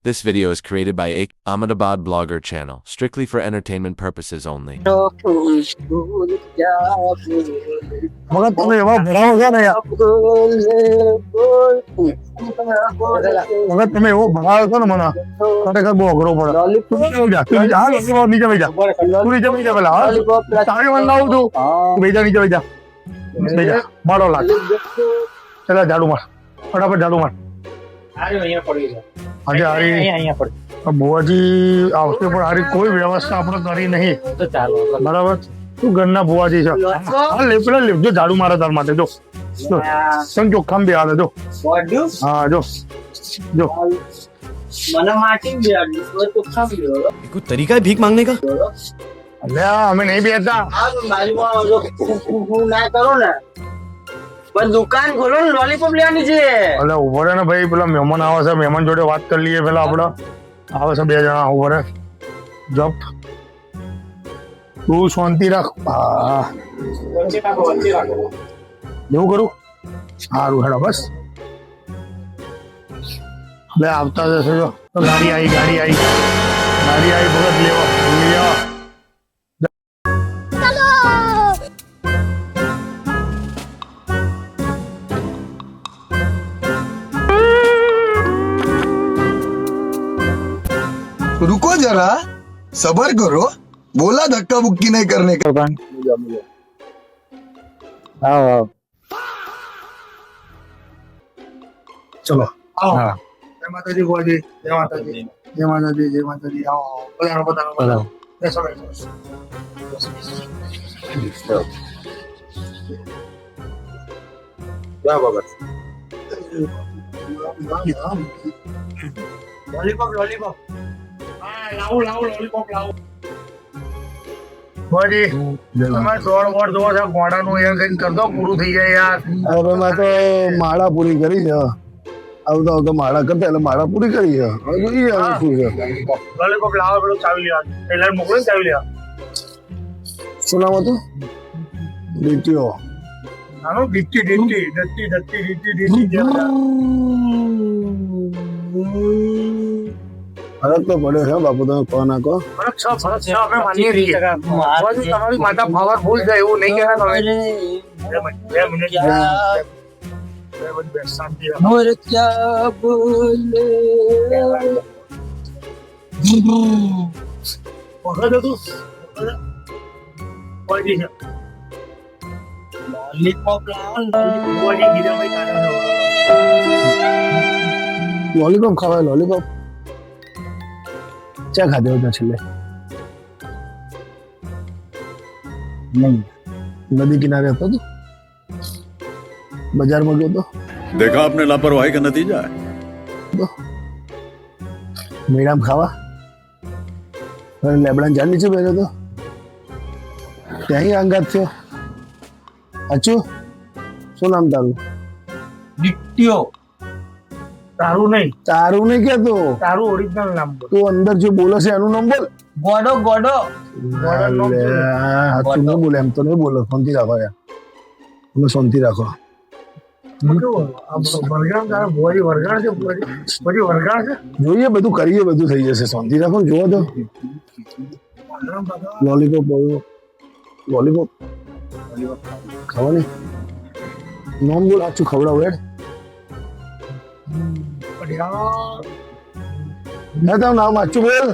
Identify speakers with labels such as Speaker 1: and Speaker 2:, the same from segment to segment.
Speaker 1: This video is created by a Ahmedabad blogger channel, strictly for entertainment purposes only.
Speaker 2: મગર તમે એવા ભરાવો છો ને યાર મગર તમે એવો ભરાવો છો ને મને ખરેખર બહુ અઘરો પડે તું નીચે જા નીચે વઈ જા તું નીચે વઈ જા પેલા હા તારી મને લાવું તું વઈ જા નીચે વઈ જા મારો લાગ ચલા ઝાડુ માર ફટાફટ ઝાડુ માર આજે હારી બુવાજી આવશે પણ હારી કોઈ વ્યવસ્થા આપણે કરી નહીં બરાબર તું ઘરના બુવાજી છે હા લે પેલા લે જો ઝાડુ મારે તાર માટે જો સંજો ખંભે હાલે જો હા જો જો
Speaker 3: મને માટી દે તો ખાવી લો
Speaker 4: कोई तरीका है भीख मांगने का
Speaker 2: અલે અમે નહીં બેઠા
Speaker 3: આ તો બાજુમાં જો હું ના કરો ને પણ દુકાન ખોલો ને લોલીપોપ લેવાની છે
Speaker 2: અલે ઉભો રહે ને ભાઈ પેલા મહેમાન આવે છે મહેમાન જોડે વાત કરી લઈએ પેલા આપડે આવે છે બે જણા ઉભો રહે જપ તું શાંતિ રાખ હા એવું કરું સારું હેડો બસ લે આવતા જશે જો ગાડી આવી ભગત લેવા લઈ આવા
Speaker 5: रुको जरा सबर करो बोला धक्का बुक्की नहीं करने का
Speaker 2: ચલો આવો જય માતાજી ભુવાજી જય માતાજી આવો બધાનો બેસો
Speaker 3: લોલીપોપ
Speaker 2: લાવું લોલીપોપ લાવું ભુવાજી તમારે દોડ વોડ જોવો છે ઘોડાનું એ કઈ કરતો પૂરું થઈ જાય યાર
Speaker 6: હવે મેં તો માળા પૂરી કરી છે આવતા માળા કરતા એટલે માળા પૂરી કરી છે હવે જોઈએ હવે શું છે
Speaker 2: લોલીપોપ લાવો પેલું ચાવી લેવા પેલા મોકલો ને ચાવી લેવા
Speaker 6: શું નામ હતું દીટીઓ
Speaker 2: નાનું દીટી
Speaker 6: ફરક તો પડ્યો છે બાપુ તમે કહો ના કહો
Speaker 2: ફરક છે આપણે માનીએ છીએ તમારી માતા પાવરફુલ છે એવું નહીં કહેતા તમે 2 મિનિટ શાંતિ
Speaker 3: મોર ક્યા બોલે
Speaker 2: વખત હતું કોઈ છે
Speaker 3: લોલીપોપ લાવો
Speaker 6: લોલીપોપ ખાવાય લોલીપોપ ચા ખાધે હતા છેલ્લે નહીં નદી કિનારે હતો તો બજારમાં ગયો તો
Speaker 7: देखा आपने लापरवाही का नतीजा है
Speaker 6: મેળામ ખાવા લેબડાને ચાલી છે પહેર્યો તો ત્યાં અંગાત થયો અચુ શું નામ તારું
Speaker 3: દીટ્યો
Speaker 2: તારું નહીં કેતો તારું ઓરિજિનલ નામ બોલ
Speaker 6: તું અંદર જે બોલે છે એનું નામ બોલ
Speaker 3: ગોડો
Speaker 6: તું નહીં બોલે એમ તો નહીં બોલો શાંતિ રાખો યાર તમે શાંતિ રાખો
Speaker 2: વરગાણ છે
Speaker 6: જોઈએ બધું કરીએ બધું થઈ જશે શાંતિ રાખો ને જોવો તો લોલીપોપ ખાવાની નામ બોલ આછું ખવડાવ હેડ ના તારું નામ આછું બોલ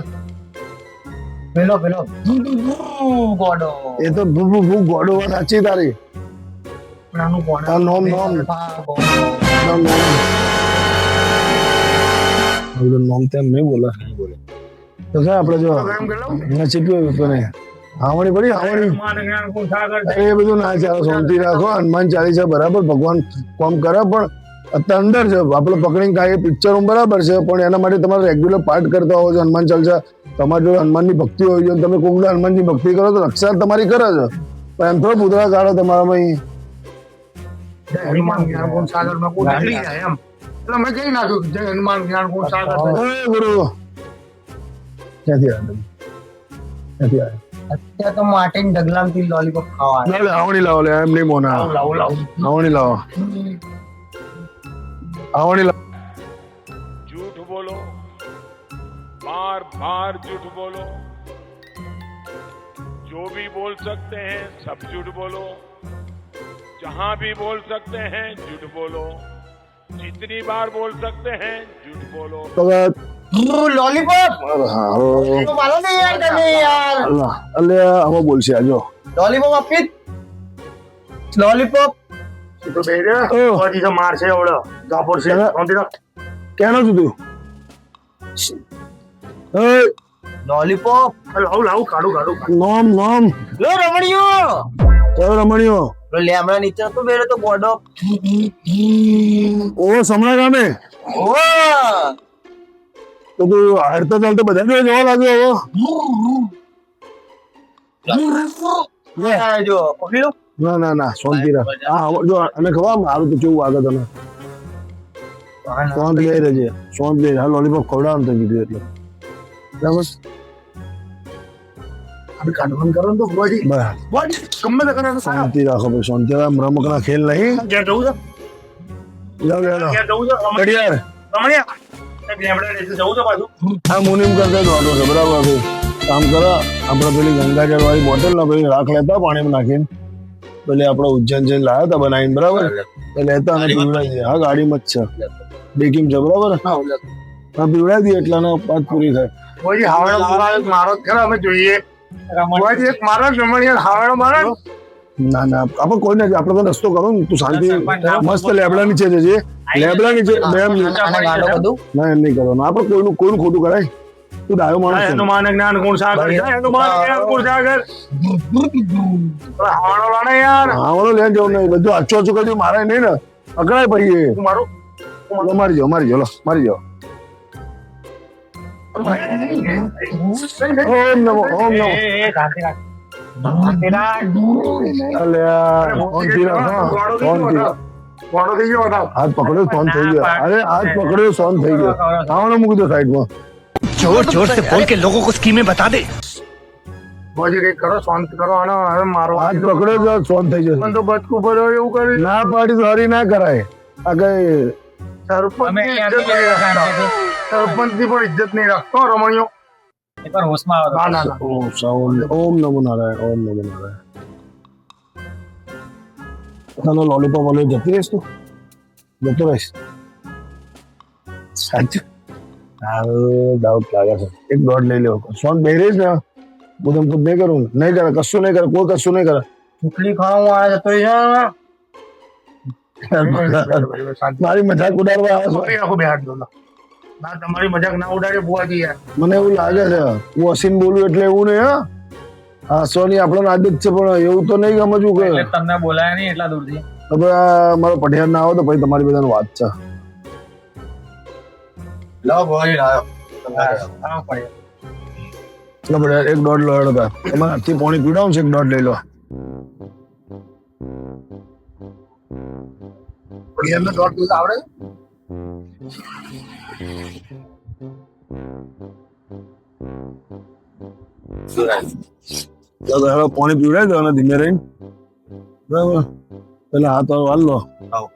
Speaker 3: પેલો ગોડો
Speaker 6: એ તો ભૂ ગોડો વાત સાચી તારી તારું નામ તેમ નહીં બોલે તો શું આપણે જો ચીપ્યો તને હાવણી પડી હાવણી એ બધું ના ચાલે શાંતિ રાખો હનુમાન ચાલીસા બરાબર ભગવાન કામ કરે પણ અત્યારે અંદર છે આપણે પકડીને કાંઈ પિક્ચરો બરાબર છે પણ એના માટે તમારે રેગ્યુલર પાઠ કરતા હોવ છો હનુમાન ચાલીસા તમારી જોડે હનુમાનની ભક્તિ હોય છે તમે કોઈક હનુમાનની ભક્તિ કરો તો રક્ષા તમારી કરે છે પણ એમ થોડો પૂતળા કાઢો તમારામાં
Speaker 2: હનુમાન જ્ઞાન ગુણ સાગર માં કોઈ નીકળી જાય એમ એટલે મેં કઈ નાખ્યું જય હનુમાન જ્ઞાન ગુણ સાગર
Speaker 6: ગુરુ ક્યાંથી આવ્યા
Speaker 3: અત્યારે તો માટીન ઢગલામ થી લોલીપોપ ખાવા
Speaker 6: આવણી લાવો લે એમ નહીં મોના આવણી લાવો
Speaker 7: झूठ बोलो
Speaker 4: बार बार झूठ बोलो, जो भी बोल सकते हैं सब झूठ बोलो, जहां भी बोल सकते हैं झूठ बोलो, जितनी बार बोल सकते हैं झूठ बोलो।
Speaker 6: ભગત
Speaker 3: લોલીપોપ
Speaker 6: અરે હા હો.
Speaker 3: તો મારો ને યાર તમે યાર
Speaker 6: અલ્લા અલ્યા આમાં બોલશે આજો
Speaker 3: લોલીપોપ આપી લોલીપોપ
Speaker 2: તો બે રે પછી તો મારશે એવડો ગાપોર છે શાંતિ રાખ
Speaker 6: કેનો છું તું એ
Speaker 3: લોલીપોપ
Speaker 2: લાવ લાવ કાઢું
Speaker 6: નોમ નોમ
Speaker 3: લો રમણીયો
Speaker 6: ચાલો રમણીઓ
Speaker 3: લો લેમડા નીચે તો બેરે તો બોડો
Speaker 6: ઓ સમણા ગામે
Speaker 3: ઓ
Speaker 6: તો તું હારતા ચાલતા બધા જોડે જવા લાગ્યો હવે
Speaker 3: આ જો પકડી લો
Speaker 6: ના ના ના શાંતિ રાખ હા જો અને ખબર મારું તો કેવું આગળ તને શાંત લઈ રહેજે શાંત લઈ હા લોલીપોપ ખવડાવવાનું તો કીધું એટલે બરાબર
Speaker 2: આપણે કાઢવાનું કરો ને તો ભુવાજી
Speaker 6: બરાબર
Speaker 2: બોલ ગમે તે કરે
Speaker 6: શાંતિ રાખો ભાઈ શાંતિ રાખ રમકડા ખેલ નહીં
Speaker 2: ક્યાં જવું છે
Speaker 6: જાઓ જાઓ
Speaker 2: ક્યાં જવું છે
Speaker 6: ઘડિયાળ
Speaker 2: રમણીયા લેમડા નીચે જવું છે પાછું
Speaker 6: આ મુનિમ કરતા જ વાંધો છે બરાબર ભાઈ કામ કરો આપણે પેલી ગંગાજળ વાળી બોટલ ને પેલી રાખ લેતા પાણીમાં નાખીને પેલી આપણે ઉજ્જૈન જઈને લાવ્યા હતા બનાવીને બરાબર એ લેતા અને પીવડાવી દે હા ગાડીમાં જ છે બેકિંગ છે બરાબર હા પીવડાવી દઈએ એટલે વાત પૂરી થાય
Speaker 2: ભુવાજી હાવડો મારો જ ખરા અમે જોઈએ ભુવાજી એક મારો જ રમણીયા હાવડો મારો
Speaker 6: ના ના આપણે કોઈ નથી આપણે તો રસ્તો કરો ને તું શાંતિ મસ્ત લેબડા નીચે જજે લેબડા નીચે બે મિનિટ
Speaker 3: આના ગાડો બધું
Speaker 6: ના એમ નહીં કરવાનું આપણે કોઈનું ખોટું કરાય તું ડાયો માણસ છે.
Speaker 2: એનું માન જ્ઞાન ગુણ સાગર એનું માન જ્ઞાન ગુણ સાગર હાવડો લાણે યાર
Speaker 6: હા બોલો લેન જવું નહીં બધું આચો આચું કરી મારે નહીં ને અકળાય પડીએ
Speaker 2: તું મારું
Speaker 6: મારી જાઓ મારી જાઓ ઓમ નમો અલ્યા શાંતિ રાખ, હા. શાંતિ.
Speaker 2: વાળો થઈ ગયો હતા
Speaker 6: હાથ પકડ્યો શાંત થઈ ગયો અરે હાથ પકડ્યો શાંત થઈ ગયો આવવાનો મૂકી દો સાઈડમાં
Speaker 8: जोर जोर से बोल के लोगों को स्कीमें बता दे।
Speaker 2: ભુવાજી કઈક કરો શાંત કરો આનો હવે મારો
Speaker 6: હાથ પકડ્યો તો શાંત થઈ જશે
Speaker 2: પણ તો બચકું ભર્યો એવું કરી
Speaker 6: ના પાડી તો હરી ના કરાય આ કઈ
Speaker 2: સરપંચ ની પણ ઇજ્જત નહીં રાખતો રમણીયો ના ના ના
Speaker 6: ઓમ સાવન ઓમ નમો નારાયણ ઓમ નમો નારાયણ તને લોલીપોપ વાળો જતી રહીશ તું જતો રહીશ સાચું ડાઉટ લાગે છે એક દોડ લઈ લેવો સોન બે રહીશ ને હું તને ખુદ નહીં કરું નહીં કરે કશું નહીં કરે કોઈ કશું નહીં કરે
Speaker 3: ચૂકલી ખાવા આ જતો
Speaker 6: મારી મજાક ઉડાડવા આવે છે
Speaker 2: આખો બે હાથ દોલા ના તમારી મજાક ના ઉડાડે બુઆજી યાર
Speaker 6: મને એવું લાગે છે હું હસીન બોલું એટલે એવું નહીં હા હાસવાની આપણને આદત છે પણ એવું તો નહીં સમજવું કે
Speaker 3: તમને બોલાય નહીં એટલા દૂરથી
Speaker 6: હવે મારો પઢિયાર ના આવો તો પછી તમારી બધાની વાત છે
Speaker 3: લાવ ભોજી લાવ
Speaker 6: ચલો બધા એક દોઢ લો હેડો તા તમારા હાથથી પાણી પીવડાવું છે એક દોઢ લઈ લો
Speaker 2: એમને દોઢ દૂધ આવડે
Speaker 6: ચાલો હેડો પાણી પીવડાવી દો અને ધીમે રહીને બરાબર પેલા હાથ વાળ લો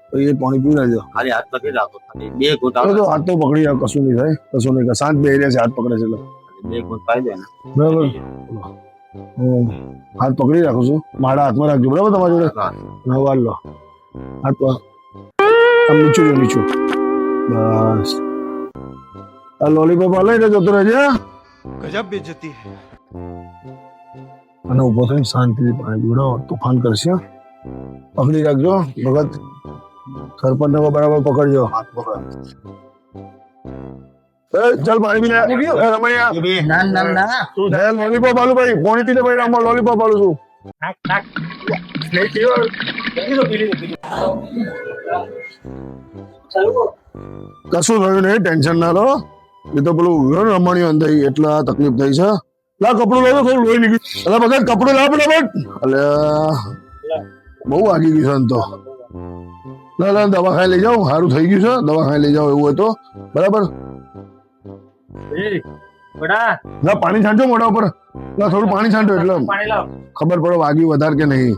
Speaker 6: પછી એ પાણી પીવડાવી દો
Speaker 3: ખાલી હાથ પકડી રાખો ખાલી બે ઘૂંટ
Speaker 6: હવે તો હાથ તો પકડી જાવ કશું નહીં થાય કશું નહીં થાય શાંત બે રહ્યા છે હાથ પકડે છે એટલે
Speaker 3: બે ઘૂંટ પાઈ દે ને
Speaker 6: બરાબર હાથ પકડી રાખું છું મારા હાથમાં રાખજો બરાબર તમારી જોડે હા વાળ લો હાથ આમ નીચું જો નીચું બસ આ લોલીપોપ લઈને જતો રહેજે
Speaker 8: गजब बेइज्जती है।
Speaker 6: અને ઉભો થઈને શાંતિથી પાણી પીવડાવો તોફાન કરશે પકડી રાખજો ભગત સરપંચ બરાબર પકડજો ચાલ પાણી પી લે રમણિયા
Speaker 3: ના ના ના
Speaker 6: લોલીપોપ આલુ ભાઈ પાણી પી લે ભાઈ આમાં લોલીપોપ આલુ છું કશું થયું નહીં ટેન્શન ના લો એ તો પેલું રમણીયો અંદર એટલે આ તકલીફ થઈ છે લા કપડું લાવો થોડું લોહી નીકળી અલા બધા કપડું લાવ ફટાફટ અલ્યા બહુ વાગી ગયું છે આમ તો ના ના દવાખાને લઈ જાઓ સારું થઈ ગયું છે દવાખાને લઈ જાઓ એવું હોય તો બરાબર ના પાણી છાંટો મોઢા ઉપર ના થોડું પાણી છાંટો એટલે ખબર પડે વાગ્યું વધારે કે નહીં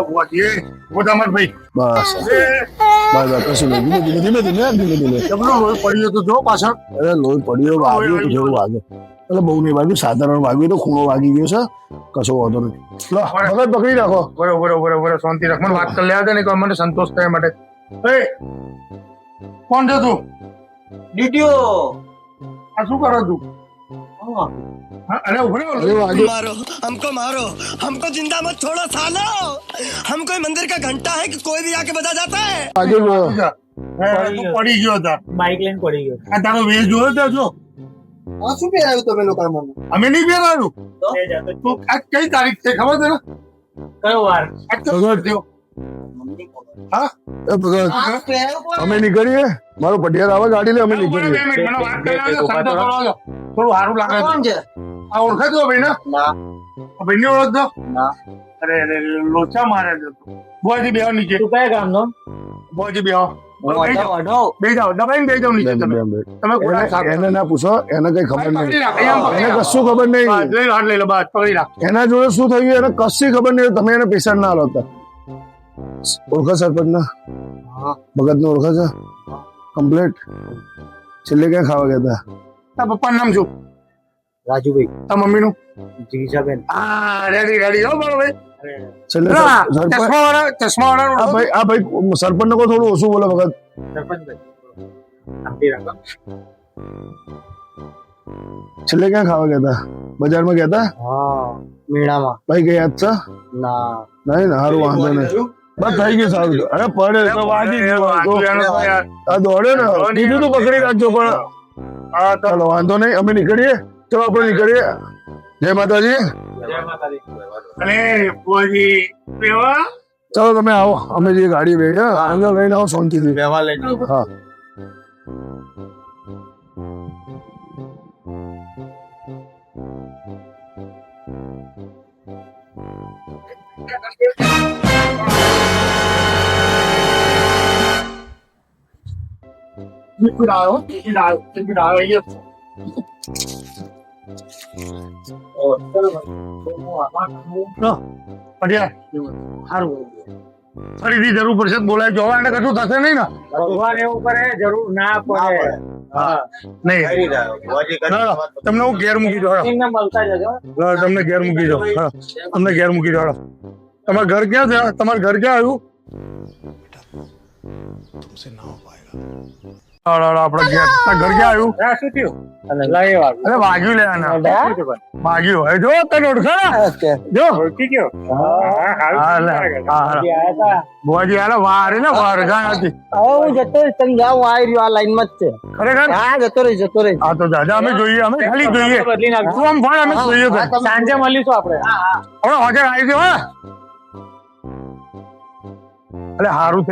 Speaker 2: બુઆજી મોટા મત ભાઈ
Speaker 6: બસ
Speaker 2: એ
Speaker 6: બસ બસ કશું નહીં. ધીમે ધીમે.
Speaker 2: જબરો લોહી પડ્યો તો જો પાછળ.
Speaker 6: અરે લોહી પડ્યો વાગ્યું તો થોડું વાગે એટલે બહુ નહીં વાગ્યું, સાધારણ વાગ્યું તો ખૂણો વાગી ગયો છે, કશો વાંધો નહીં. લો ભગત પકડી રાખો.
Speaker 2: બરોબર શાંતિ રાખ. મને વાત કરી લેવા દે ને કે મને સંતોષ થાય માટે. એ કોણ છે તું?
Speaker 3: ડીટીઓ
Speaker 2: આ શું કરો તું? હા, અરે ઉભરે
Speaker 6: અરે વાગ્યું.
Speaker 8: मारो हमको जिंदा मत छोड़ो सालो, हम कोई मंदिर का घंटा है कि कोई भी आके बजा जाता है.
Speaker 6: વાગ્યું
Speaker 2: તું પડી ગયો હતા.
Speaker 3: બાઇક લઈને પડી ગયો.
Speaker 2: આ તારો વેશ જોયો તો જો.
Speaker 3: આ શું પહેરાવ્યું તમે લોકોએ મને?
Speaker 2: અમે નહીં પહેરાયું. તું આ કઈ તારીખ છે ખબર છે ને?
Speaker 3: કયો વાર?
Speaker 2: આ તો થયો. હા
Speaker 6: એ ભગત
Speaker 3: આ પહેરાવ્યું કોણ?
Speaker 6: અમે નીકળીએ, મારો પટિયાર આવે ગાડી લે, અમે
Speaker 2: બે
Speaker 6: નીકળીએ.
Speaker 2: મિનિટ મને વાત કરી લેવા દે, શાંત થવા દો. થોડું સારું લાગે
Speaker 3: આ
Speaker 2: છે.
Speaker 3: કોણ છે?
Speaker 2: આ ઓળખે તો ભાઈ ને?
Speaker 3: ના
Speaker 2: ભાઈ ને ઓળખતો?
Speaker 3: ના.
Speaker 2: અરે લોચા મારે છે. બુઆજી બેહો નીચે.
Speaker 3: તું કયા ગામનો?
Speaker 2: બુઆજી બેહો.
Speaker 3: વઢો.
Speaker 2: બે જાઓ દબાઈને બે જાઓ નીચે તમે. તમે ખોટા સાહેબ.
Speaker 6: એને ના પૂછો, એને કઈ ખબર
Speaker 2: પકડી
Speaker 6: નહીં,
Speaker 2: રાખ, અહીંયા પકડી
Speaker 6: એને
Speaker 2: રાખ.
Speaker 6: કશું ખબર નહીં.
Speaker 2: બસ, લઈ લો, હાથ લઈ લો, બસ, પકડી રાખ.
Speaker 6: એના જોડે શું થયું એને કશી ખબર નહીં, તમે એને પૈસા ના આલો. ઓળખો સરપંચ ના ભગત ને ઓળખો છે કમ્પ્લીટ? છેલ્લે ક્યાં ખાવા ગયા હતા?
Speaker 2: તારા પપ્પાનું નામ શું?
Speaker 3: રાજુભાઈ.
Speaker 2: તારા મમ્મીનું?
Speaker 3: જીજાબેન.
Speaker 2: હા, રેડી હો બરોબર.
Speaker 6: છેલ્લે
Speaker 2: હા,
Speaker 6: સરપંચ
Speaker 2: ચશ્માવાળા
Speaker 6: આ ભાઈ સરપંચ કો થોડું ઓછું બોલે ભગત. છેલ્લે ક્યાં ખાવા ગયા હતા? બજારમાં ગયા હતા?
Speaker 3: હા મેળામાં.
Speaker 6: ભાઈ ગયા યાદ છે?
Speaker 3: ના
Speaker 6: નહીં ને, સારું વાંધો નહીં, બસ થઈ ગયું સારું. અરે પડે તો વાગી ગયું. આ દોડે ને કીધું તું પકડી રાખજો, પણ ચાલો વાંધો નહીં, અમે નીકળીએ. ચલો આપણે નીકળીએ. જય માતાજી.
Speaker 2: અરે બુઆજી બેવા.
Speaker 6: ચાલો તમે આવો, અમે જે ગાડી બેઠા અંદર લઈને આવો શાંતિથી.
Speaker 3: વ્યવહાર લઈને.
Speaker 6: હા
Speaker 2: Cuidado, ahí. ફરીથી જરૂર પડશે તો બોલાય, જોવા એને કશું થશે નહીં ને?
Speaker 3: ભગવાન એવું કરે જરૂર ના પડે. હા
Speaker 2: નહીં. ના, તમને હું ઘેર મૂકી દો.
Speaker 3: એમને મળતા જજો.
Speaker 2: તમને ઘેર મૂકી દો. તમને ઘેર મૂકી દો. તમારું ઘર ક્યાં છે? તમારું ઘર ક્યાં આવ્યું? આપડે ઘેર. તારું ઘર ક્યાં આવ્યું?
Speaker 3: શું થયું? લઈ વાગ.
Speaker 2: અરે વાગ્યું લે આને. વાગ્યું હોય જો તને ઓળખે ને? જો
Speaker 3: ઓળખી ગયો.
Speaker 2: હા લે. હા બુઆજી આલે વારે ને વારગા હતી.
Speaker 3: હું જતો રહીશ, તમે જાઓ, આવી રહ્યો આ લાઈન માં જ છે.
Speaker 2: ખરેખર?
Speaker 3: હા જતો રહીશ.
Speaker 2: હા તો દાદા અમે જોઈએ, અમે ખાલી જોઈએ.
Speaker 3: બદલી નાખજો.
Speaker 2: તું આમ ફળ, અમે જોઈએ તો.
Speaker 3: સાંજે મળીશું આપણે.
Speaker 2: હવે હોજે આવી ગયો. અરે સારું.